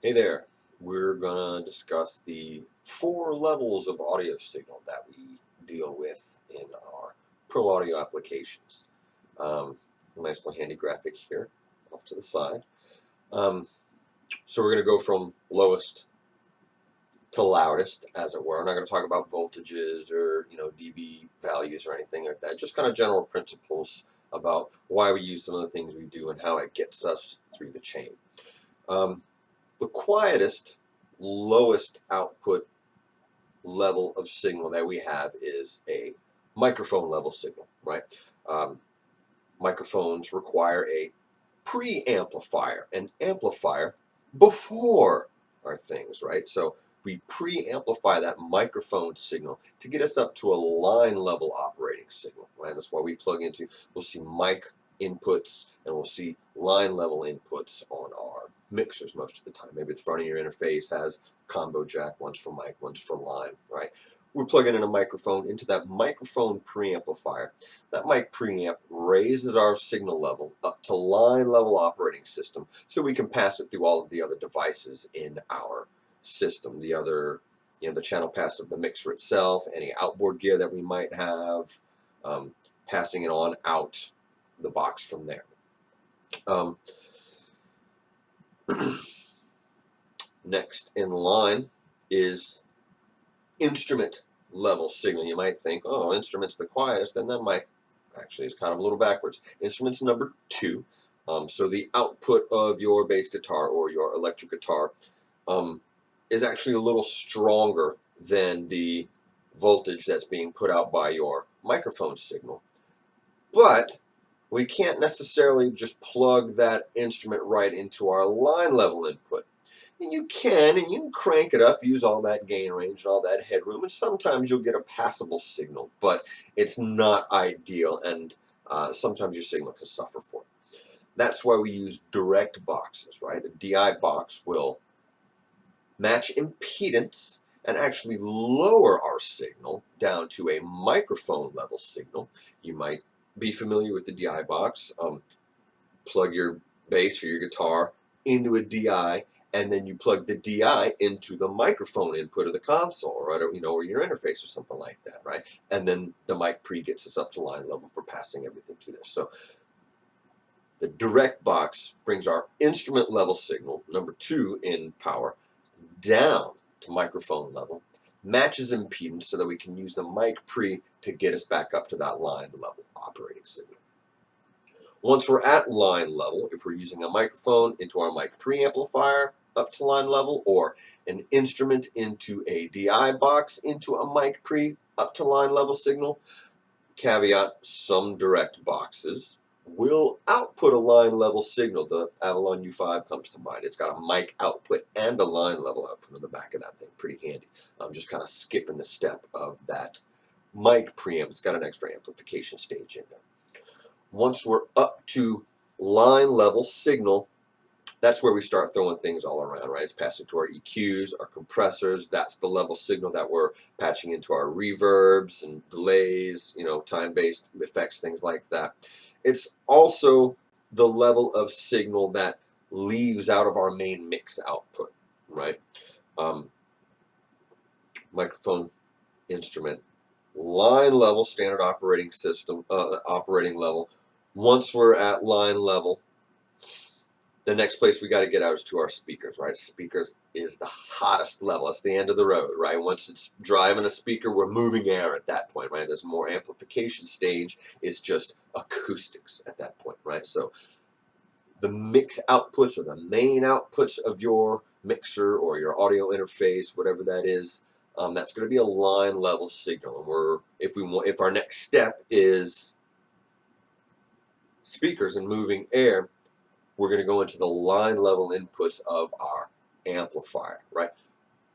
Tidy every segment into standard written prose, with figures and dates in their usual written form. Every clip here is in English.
Hey there. We're going to discuss the four levels of audio signal that we deal with in our pro audio applications. A nice little handy graphic here off to the side. So we're going to go from lowest to loudest, as it were. I'm not going to talk about voltages or dB values or anything like that. Just kind of general principles about why we use some of the things we do and how it gets us through the chain. The quietest, lowest output level of signal that we have is a microphone level signal, right? Microphones require a preamplifier, an amplifier before our things, right? So we preamplify that microphone signal to get us up to a line level operating signal, right? That's why we plug into, we'll see mic inputs and we'll see line level inputs on our mixers most of the time. Maybe the front of your interface has combo jack, one's for mic, one's for line, right? We're plugging in a microphone into that microphone preamplifier. That mic preamp raises our signal level up to line level operating system so we can pass it through all of the other devices in our system. The other, the channel pass of the mixer itself, any outboard gear that we might have, passing it on out the box from there. Next in line is instrument level signal. You might think, oh, instrument's the quietest, and then mic actually is kind of a little backwards. Instrument's number 2. So the output of your bass guitar or your electric guitar is actually a little stronger than the voltage that's being put out by your microphone signal. But we can't necessarily just plug that instrument right into our line level input. And you can crank it up, use all that gain range and all that headroom, and sometimes you'll get a passable signal, but it's not ideal, and sometimes your signal can suffer for it. That's why we use direct boxes, right? A DI box will match impedance and actually lower our signal down to a microphone level signal. You might be familiar with the DI box. Plug your bass or your guitar into a DI, and then you plug the DI into the microphone input of the console, right? Or your interface or something like that, right? And then the mic pre gets us up to line level for passing everything to there. So the direct box brings our instrument level signal, number 2 in power, down to microphone level, matches impedance so that we can use the mic pre to get us back up to that line level operating signal. Once we're at line level, if we're using a microphone into our mic preamplifier up to line level, or an instrument into a DI box into a mic pre up to line level signal, caveat, some direct boxes will output a line level signal. The Avalon U5 comes to mind. It's got a mic output and a line level output on the back of that thing. Pretty handy. I'm just kind of skipping the step of that mic preamp. It's got an extra amplification stage in there. Once we're up to line level signal, that's where we start throwing things all around, right? It's passing to our EQs, our compressors. That's the level signal that we're patching into our reverbs and delays, time-based effects, things like that. It's also the level of signal that leaves out of our main mix output, right? Microphone, instrument, line level, standard operating system, operating level. Once we're at line level, the next place we got to get out is to our speakers, right? Speakers is the hottest level. It's the end of the road, right? Once it's driving a speaker, we're moving air at that point, right? There's more amplification stage. It's just acoustics at that point, right? So the mix outputs or the main outputs of your mixer or your audio interface, whatever that is, that's going to be a line level signal. And if our next step is speakers and moving air, we're going to go into the line level inputs of our amplifier, right?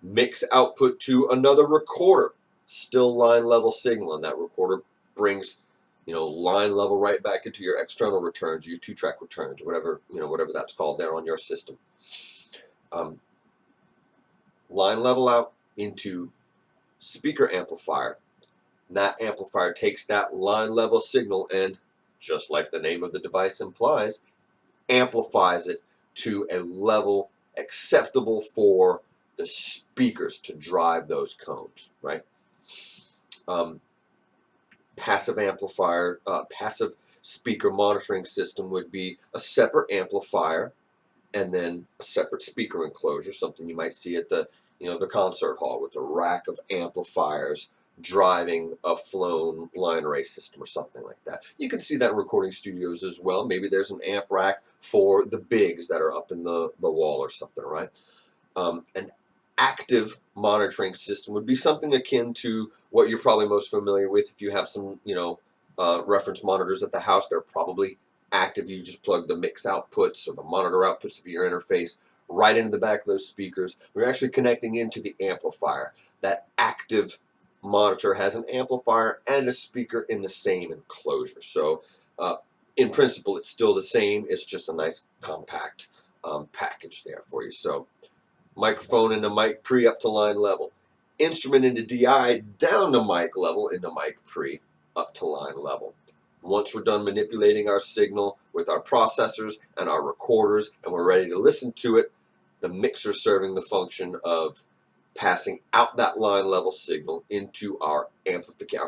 Mix output to another recorder, still line level signal, and that recorder brings, line level right back into your external returns, your 2-track returns, whatever that's called there on your system. Line level out into speaker amplifier. And that amplifier takes that line level signal and, just like the name of the device implies, amplifies it to a level acceptable for the speakers to drive those cones, right? Passive amplifier, passive speaker monitoring system would be a separate amplifier and then a separate speaker enclosure, something you might see at the the concert hall with a rack of amplifiers driving a flown line array system or something like that. You can see that in recording studios as well. Maybe there's an amp rack for the bigs that are up in the wall or something, right? An active monitoring system would be something akin to what you're probably most familiar with if you have some, reference monitors at the house. They're probably active. You just plug the mix outputs or the monitor outputs of your interface right into the back of those speakers. We're actually connecting into the amplifier. That active monitor has an amplifier and a speaker in the same enclosure. So in principle, it's still the same. It's just a nice compact package there for you. So microphone into mic pre up to line level. Instrument into DI down to mic level into mic pre up to line level. Once we're done manipulating our signal with our processors and our recorders and we're ready to listen to it, the mixer serving the function of passing out that line level signal into our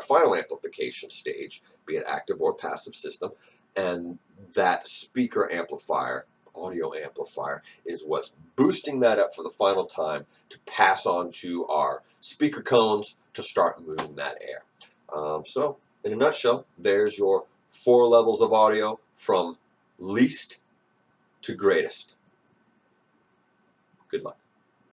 final amplification stage, be it active or passive system, and that speaker amplifier, audio amplifier, is what's boosting that up for the final time to pass on to our speaker cones to start moving that air. So in a nutshell, there's your 4 levels of audio from least to greatest. Good luck.